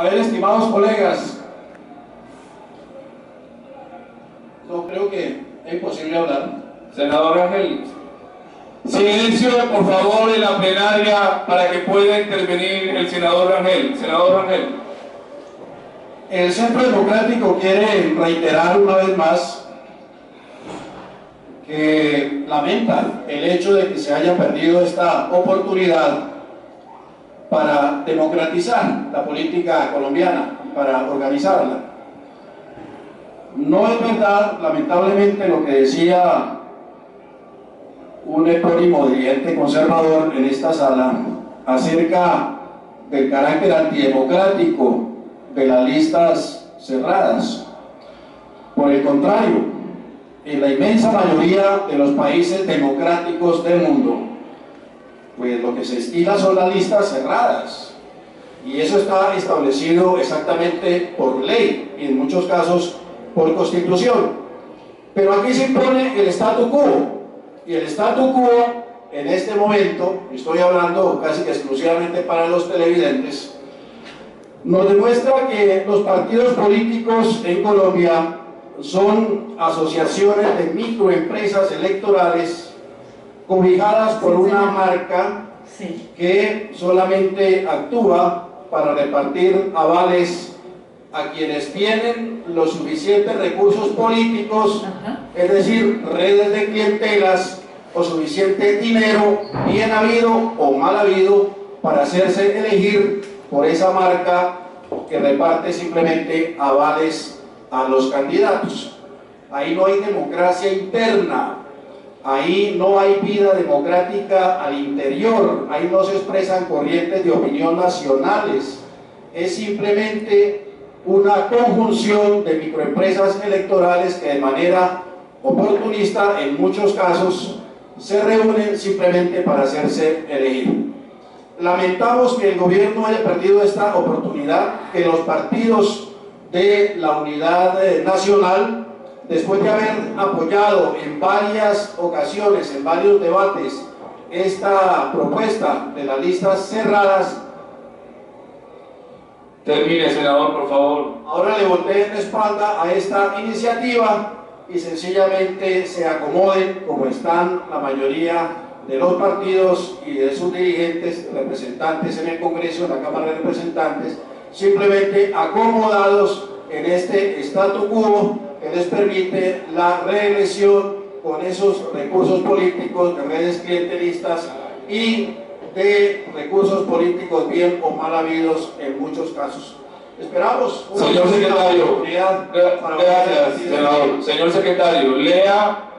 A ver, estimados colegas, no creo que es imposible hablar. Senador Rangel, silencio por favor en la plenaria para que pueda intervenir el senador Rangel. Senador Rangel. El Centro Democrático quiere reiterar una vez más que lamenta el hecho de que se haya perdido esta oportunidad para democratizar la política colombiana, para organizarla. No es verdad, lamentablemente, lo que decía un epónimo dirigente conservador en esta sala acerca del carácter antidemocrático de las listas cerradas. Por el contrario, en la inmensa mayoría de los países democráticos del mundo, pues lo que se estila son las listas cerradas, y eso está establecido exactamente por ley y en muchos casos por constitución. Pero aquí se impone el statu quo, y el statu quo en este momento, estoy hablando casi que exclusivamente para los televidentes, nos demuestra que los partidos políticos en Colombia son asociaciones de microempresas electorales cobijadas por una marca que solamente actúa para repartir avales a quienes tienen los suficientes recursos políticos, es decir, redes de clientelas o suficiente dinero, bien habido o mal habido, para hacerse elegir por esa marca que reparte simplemente avales a los candidatos. Ahí no hay democracia interna, ahí no hay vida democrática al interior, ahí no se expresan corrientes de opinión nacionales, es simplemente una conjunción de microempresas electorales que de manera oportunista, en muchos casos, se reúnen simplemente para hacerse elegir. Lamentamos que el gobierno haya perdido esta oportunidad, que los partidos de la unidad nacional, después de haber apoyado en varias ocasiones, en varios debates, esta propuesta de las listas cerradas. Termine, senador, por favor. Ahora le volteen la espalda a esta iniciativa y sencillamente se acomoden como están la mayoría de los partidos y de sus dirigentes, representantes en el Congreso, en la Cámara de Representantes, simplemente acomodados en este statu quo que les permite la reelección con esos recursos políticos de redes clientelistas y de recursos políticos bien o mal habidos en muchos casos. Esperamos una señor secretario, oportunidad para gracias, senador. Señor secretario, lea